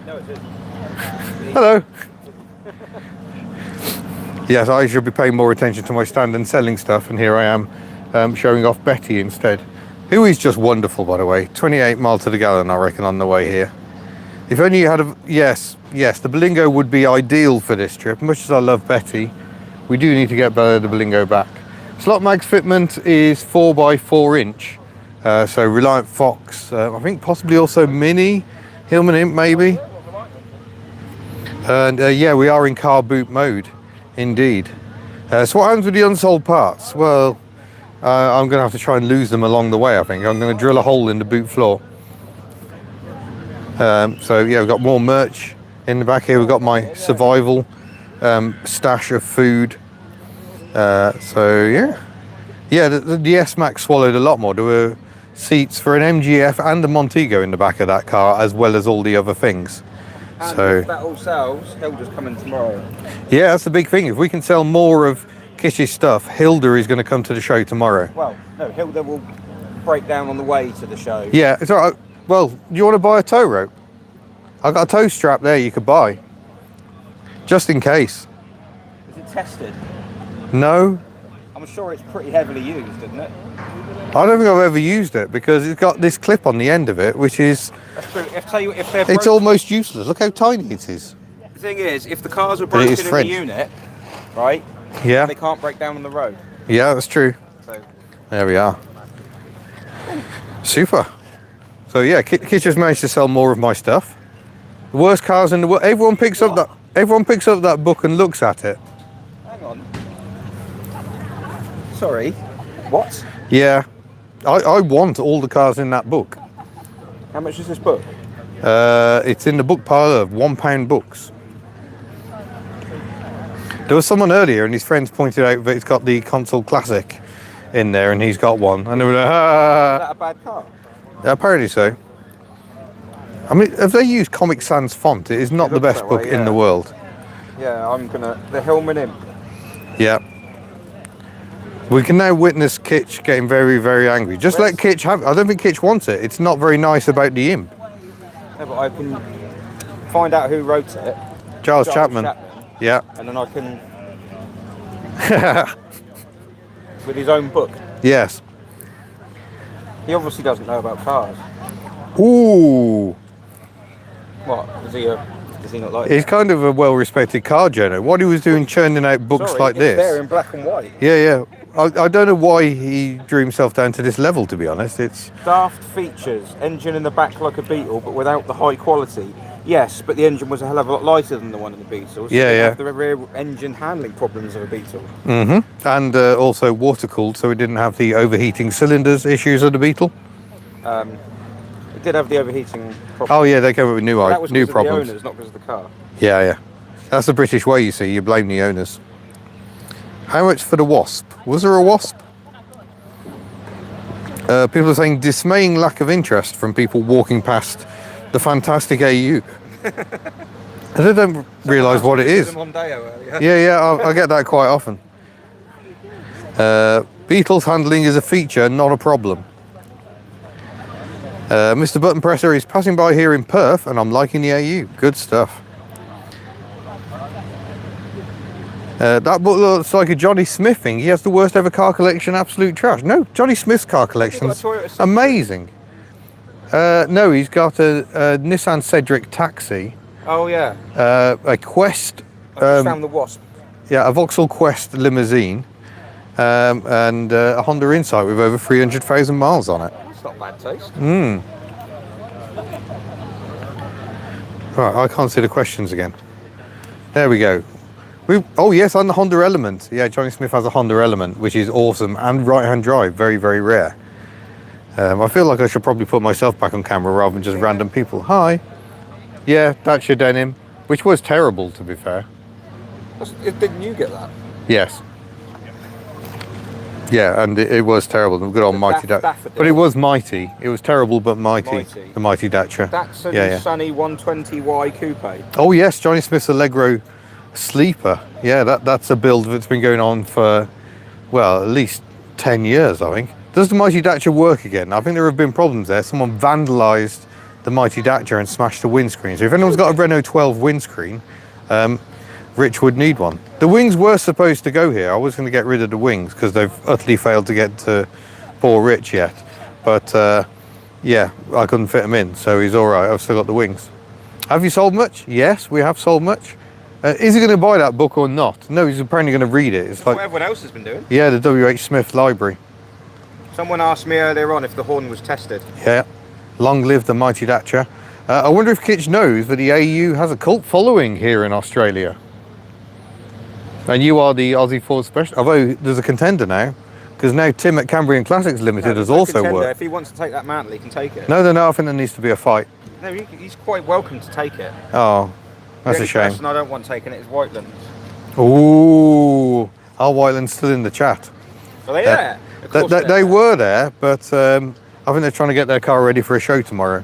No, it isn't. Hello. Yes, I should be paying more attention to my stand and selling stuff, and here I am showing off Betty instead, who is just wonderful, by the way. 28 miles to the gallon, I reckon, on the way here. If only you had a... Yes, the Berlingo would be ideal for this trip. Much as I love Betty, we do need to get the Berlingo back. Slot mags fitment is 4x4 inch. So Reliant Fox, I think possibly also Mini, Hillman Imp maybe. And yeah, we are in car boot mode, indeed. So what happens with the unsold parts? Well, I'm going to have to try and lose them along the way, I think. I'm going to drill a hole in the boot floor. So yeah, we've got more merch in the back here. We've got my survival stash of food. So yeah, the S-Max swallowed a lot more. There were seats for an MGF and a Montego in the back of that car, as well as all the other things. And So if that all sells, Hilda's coming tomorrow. yeah, that's the big thing. If we can sell more of Kish's stuff, Hilda is going to come to the show tomorrow. Well, no, Hilda will break down on the way to the show. Yeah, it's all right. Well, do you want to buy a tow rope? I've got a tow strap there you could buy, just in case. Is it tested? No, I'm sure it's pretty heavily used, isn't it? I don't think I've ever used it because it's got this clip on the end of it, which is, That's true. If tell you if they're it's broken, almost useless. Look how tiny it is. the thing is, if the cars are But it broken is in French. the unit, right, Yeah, they can't break down on the road. yeah, that's true. So There we are. Super. So yeah, Kish has managed to sell more of my stuff. The worst cars in the world. Everyone picks up that book and looks at it. hang on. Sorry. What? Yeah, I want all the cars in that book. How much is this book? It's in the book pile of £1 books. There was someone earlier and his friends pointed out that it's got the Console Classic in there and he's got one. And they were like, Is ah. that a bad car? Apparently so. I mean, if they use Comic Sans font, it is not It the looks best that book way, in yeah. the world. Yeah, I'm gonna. The Hillman Imp. Yeah. We can now witness Kitch getting very, very angry. Just let Kitch have it. I don't think Kitch wants it. It's not very nice about the imp. Yeah, but I can find out who wrote it. Charles Chapman. Yeah. And then I can. With his own book. Yes. He obviously doesn't know about cars. Ooh. What? Does he not like He's kind of a well-respected car journal. What he was doing churning out books Sorry, like it's there this. in black and white. Yeah. I don't know why he drew himself down to this level, to be honest. It's Daft features. Engine in the back like a Beetle, but without the high quality. Yes, but the engine was a hell of a lot lighter than the one in the Beetle. So Yeah, it yeah. have the rear engine handling problems of a Beetle. and also water-cooled, so it didn't have the overheating cylinders issues of the Beetle. It did have the overheating problem. Oh yeah, they came up with new That was new because problems. of the owners, not because of the car. Yeah. That's the British way, you see. You blame the owners. How much for the Wasp? Was there a Wasp? People are saying dismaying lack of interest from people walking past the fantastic AU. They don't realise what it is. Yeah, I get that quite often. Beetle's handling is a feature, not a problem. Mr. Button Presser is passing by here in Perth and I'm liking the AU. Good stuff. That book looks like a Johnny Smith thing. He has the worst ever car collection, absolute trash. No, Johnny Smith's car collection's amazing. No, he's got a Nissan Cedric Taxi, Oh yeah. a Quest, I just found the Wasp. yeah, a Vauxhall Quest limousine, and a Honda Insight with over 300,000 miles on it. That's not bad taste. Right, I can't see the questions again. There we go. Oh yes, on the Honda Element. Yeah, Johnny Smith has a Honda Element, which is awesome, and right-hand drive, very, very rare. I feel like I should probably put myself back on camera rather than just random people. Hi. Yeah, that's your denim, which was terrible, to be fair. Didn't you get that? Yes. Yeah, and it was terrible. The good old The mighty Dacia. Daffodil. But it was mighty. It was terrible, but mighty. Mighty. The mighty Dacia. That's a Yeah. Sunny 120Y Coupe. Oh yes, Johnny Smith's Allegro Sleeper. Yeah, that's a build that's been going on for well, at least 10 years, I think. Does the Mighty Dacia work again? I think there have been problems there. Someone vandalised the Mighty Dacia and smashed the windscreen. So if anyone's got a Renault 12 windscreen, Rich would need one. The wings were supposed to go here. I was going to get rid of the wings because they've utterly failed to get to poor Rich yet. But yeah, I couldn't fit them in, so he's all right. I've still got the wings. Have you sold much? Yes, we have sold much. Is he going to buy that book or not? No, he's apparently going to read it. It's like What everyone else has been doing. yeah, the W.H. Smith Library. Someone asked me earlier on if the horn was tested. Yeah, long live the Mighty Dacia. I wonder if Kitch knows that the AU has a cult following here in Australia. And you are the Aussie Ford specialist. Although there's a contender now, because now Tim at Cambrian Classics Limited has also worked. If he wants to take that mantle, he can take it. No, I think there needs to be a fight. No, he's quite welcome to take it. Oh, that's The a shame. only person I don't want taking it is Whiteland. Ooh, are Whiteland still in the chat? Are they there? Of course They they're there. were there, but I think they're trying to get their car ready for a show tomorrow.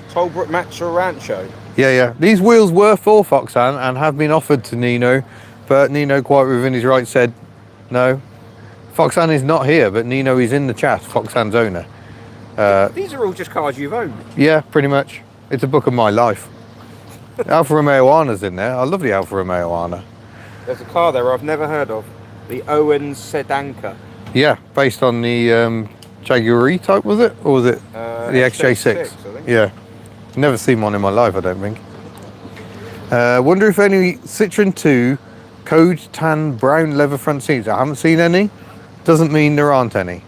Tollbrook Match or Rancho. Yeah. These wheels were for Foxan and have been offered to Nino, but Nino, quite within his right, said no. Foxan is not here, but Nino is in the chat, Foxan's owner. These are all just cars you've owned. Yeah, pretty much. It's a book of my life. Alfa Romeo Arna's in there. I love the Alfa Romeo Arna. There's a car there I've never heard of. The Owens Sedanka. Yeah, based on the Jaguar E-Type, was it? Or was it the XJ6? I think. Yeah. Never seen one in my life, I don't think. Wonder if any Citroen 2 Code Tan brown leather front seats. I haven't seen any. Doesn't mean there aren't any.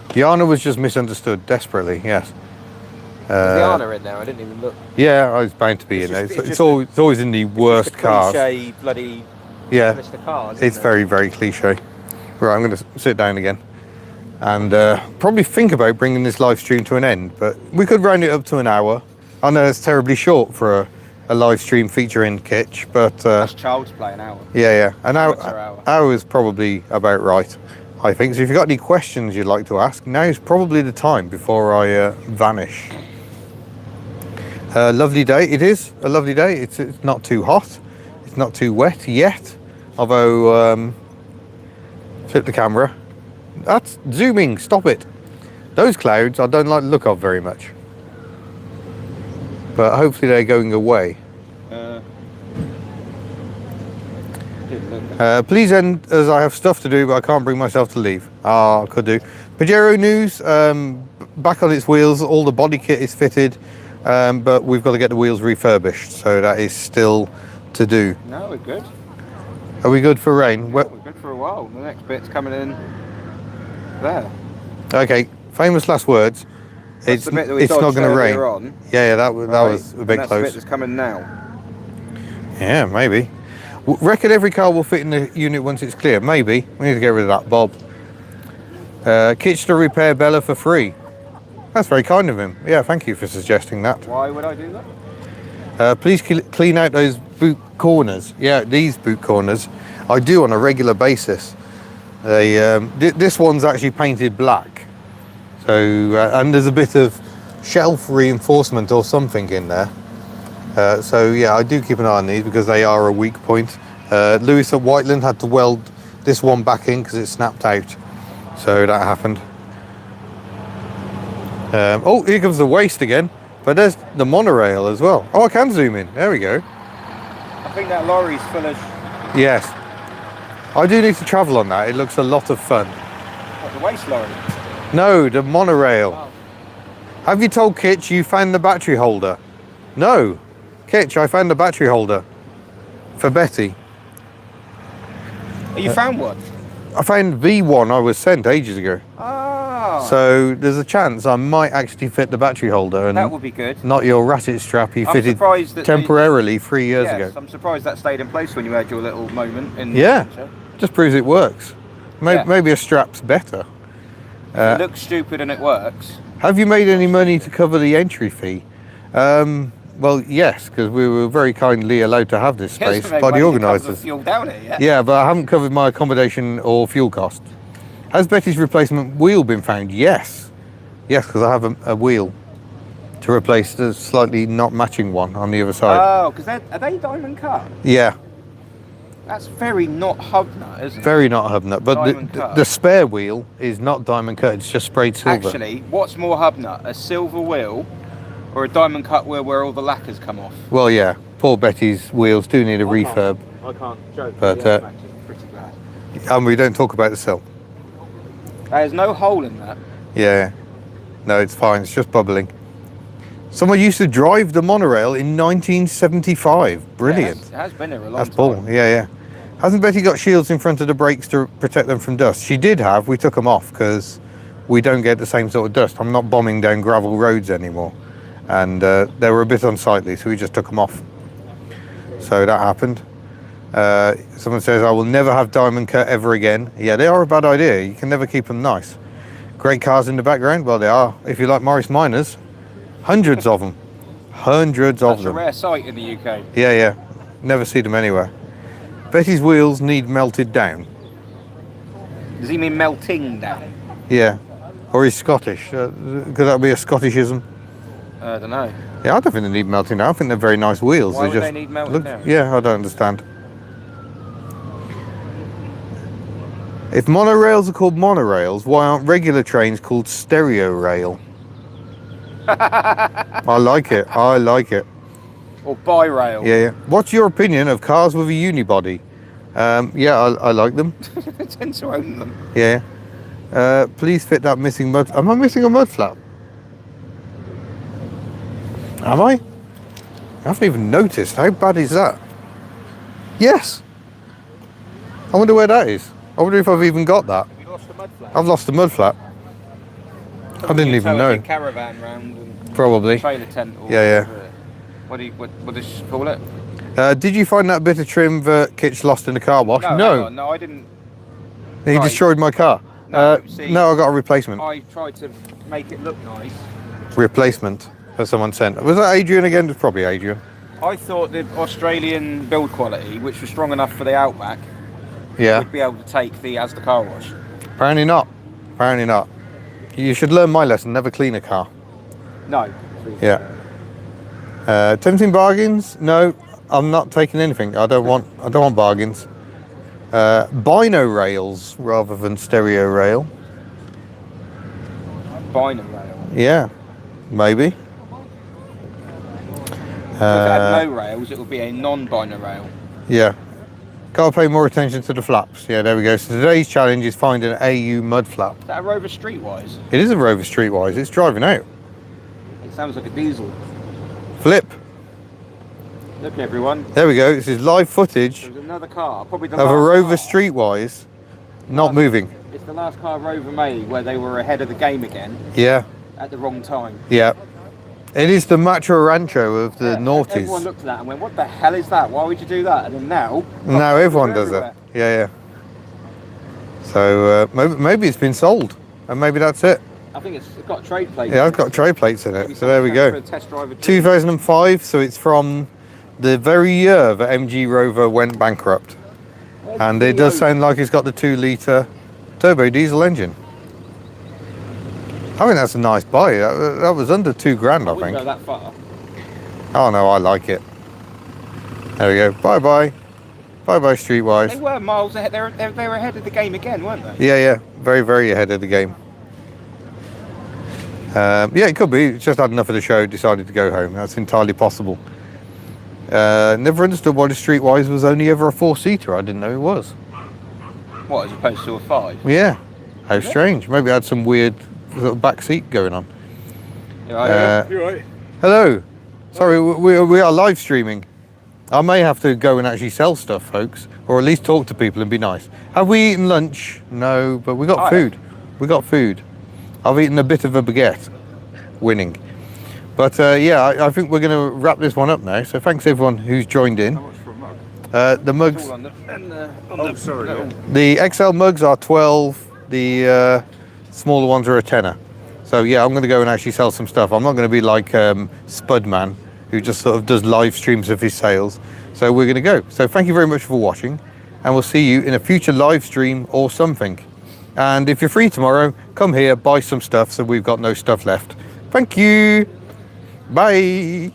Yana was just misunderstood desperately, yes. Is the Arna in there? I didn't even look. Yeah, I was bound to be in there. It's always in the worst cars. Cliche bloody Yeah, list of cars. it's very, very cliche. Right, I'm going to sit down again and probably think about bringing this live stream to an end, but we could round it up to an hour. I know it's terribly short for a live stream featuring Kitch, but That's child's play an hour. yeah, an Amateur hour is probably about right, I think. So if you've got any questions you'd like to ask, now's probably the time before I vanish. Lovely day. It is a lovely day. It's not too hot. It's not too wet yet. Although, flip the camera. That's zooming. Stop it. Those clouds I don't like the look of very much. But hopefully they're going away. Please end, as I have stuff to do, but I can't bring myself to leave. I could do. Pajero news, back on its wheels. All the body kit is fitted, but we've got to get the wheels refurbished. So that is still to do. No, we're good. Are we good for rain? We're good for a while. The next bit's coming in there. Okay, famous last words. That's the bit that we It's not dodged going to rain. earlier on. Yeah, that was a bit That's close. the bit that's coming now. Yeah, maybe. Reckon every car will fit in the unit once it's clear. Maybe. We need to get rid of that Bob. Kitch to repair Bella for free. That's very kind of him. Yeah, thank you for suggesting that. Why would I do that? Please clean out those boot corners. Yeah, these boot corners. I do on a regular basis. This one's actually painted black. So, and there's a bit of shelf reinforcement or something in there. So yeah, I do keep an eye on these because they are a weak point. Lewis at Whiteland had to weld this one back in because it snapped out. So that happened. Oh, here comes the waste again. But there's the monorail as well. Oh, I can zoom in. There we go. I think that lorry's full of Yes. I do need to travel on that. It looks a lot of fun. the waste lorry. No, the monorail. Oh. Have you told Kitch you found the battery holder? No. Kitch, I found the battery holder for Betty. Oh, you found one? I found the one I was sent ages ago. Oh. So there's a chance I might actually fit the battery holder and that would be good. not your ratchet strap you I'm fitted surprised that temporarily 3 years Yes, ago. I'm surprised that stayed in place when you had your little moment in Yeah. the picture. Just proves it works. Yeah. Maybe a strap's better. It looks stupid and it works. Have you made any money to cover the entry fee? Well, yes, because we were very kindly allowed to have this space Yes, mate, by the why didn't you cover organisers. fuel down here, yeah? Yeah, but I haven't covered my accommodation or fuel cost. Has Betty's replacement wheel been found? Yes. Yes, because I have a wheel to replace the slightly not matching one on the other side. Oh, because are they diamond cut? Yeah. That's very not HubNut, isn't it? Very not HubNut, but Diamond cut. the spare wheel is not diamond cut. It's just sprayed silver. Actually, what's more HubNut, a silver wheel or a diamond cut wheel where all the lacquers come off? Well, yeah. Poor Betty's wheels do need a refurb, I can't joke. but I'm actually pretty glad. and we don't talk about the sill. There's no hole in that. Yeah. No, it's fine. It's just bubbling. Someone used to drive the monorail in 1975. Brilliant. Yeah, it has been here a long That's time. bull. Yeah. Hasn't Betty got shields in front of the brakes to protect them from dust? She did have. We took them off because we don't get the same sort of dust. I'm not bombing down gravel roads anymore. And they were a bit unsightly, so we just took them off. So that happened. Someone says, I will never have diamond cut ever again. Yeah, they are a bad idea. You can never keep them nice. Great cars in the background. Well, they are. If you like Morris Minors, hundreds of them. Hundreds of That's a them. rare sight in the UK. Yeah. Never see them anywhere. Betty's wheels need melted down. Does he mean melting down? Yeah. Or he's Scottish. Could that be a Scottishism? I don't know. Yeah, I don't think they need melting down. I think they're very nice wheels. Why They would just they need melting down? Yeah, I don't understand. If monorails are called monorails, why aren't regular trains called stereo rail? I like it. Or bi-rail. Yeah. What's your opinion of cars with a unibody? Yeah, I like them. I tend to own them. Yeah. Please fit that missing mud. Am I missing a mud flap? Am I? I haven't even noticed. How bad is that? Yes. I wonder where that is. I wonder if I've even got that. Have you lost the mud flap? I've lost the mud flap. I didn't even know. Caravan round and Probably. trailer tent. Or Yeah. What does you call it? Did you find that bit of trim that Kitch lost in the car wash? hang on, no, I didn't. He Right. destroyed my car. No, see- no, I got a replacement. I tried to make it look nice. Replacement that someone sent. Was that Adrian again? It was probably Adrian. I thought the Australian build quality, which was strong enough for the Outback, Yeah. would be able to take the Asda car wash. Apparently not. Apparently not. You should learn my lesson. Never clean a car. No. Yeah. Tempting bargains? No, I'm not taking anything. I don't want bargains. Bino rails rather than stereo rail. Bino rail. Yeah, maybe. If it had no rails, it would be a non-bino rail. Yeah. Gotta pay more attention to the flaps. Yeah, there we go. So today's challenge is find an AU mud flap. Is that a Rover Streetwise? It is a Rover Streetwise. It's driving out. It sounds like a diesel. Flip. Look, everyone. There we go. This is live footage There's another car, probably the of a last Rover car. Streetwise not moving. It's the last car Rover made where they were ahead of the game again Yeah, at the wrong time. yeah. It is the Macho Rancho of the Everyone noughties. looked at that and went, what the hell is that? Why would you do that? And then now... Now everyone does everywhere. it. Yeah. So maybe it's been sold, and maybe that's it. I think it's got trade plates. Yeah, I've got tray plates in Maybe it. So there we someone go. for a test drive or two. 2005. So it's from the very year that MG Rover went bankrupt, Where's and the it does Beaulieu? sound like it's got the 2-litre turbo diesel engine. I think that's a nice buy. That was under £2,000, I I wouldn't go think. that far. Oh no, I like it. There we go. Bye bye. Bye bye, They Streetwise. were miles ahead. They were ahead of the game again, weren't they? Yeah. Very, very ahead of the game. Yeah, it could be. It's just had enough of the show, decided to go home. That's entirely possible. Never understood why the Streetwise was only ever a 4-seater. I didn't know it was. What, as opposed to a 5? Yeah. How strange. Maybe it had some weird sort of back seat going on. Yeah, You're right. Hello. Sorry, we are live streaming. I may have to go and actually sell stuff, folks, or at least talk to people and be nice. Have we eaten lunch? No, but we got I food. We got food. I've eaten a bit of a baguette. Winning. But yeah, I think we're going to wrap this one up now. So thanks everyone who's joined in. How much for a mug? The mugs, It's all on the sorry, little- the XL mugs are 12. The smaller ones are a tenner. So yeah, I'm going to go and actually sell some stuff. I'm not going to be like Spudman, who just sort of does live streams of his sales. So we're going to go. So thank you very much for watching, and we'll see you in a future live stream or something. And if you're free tomorrow, come here, buy some stuff, so we've got no stuff left. Thank you. Bye.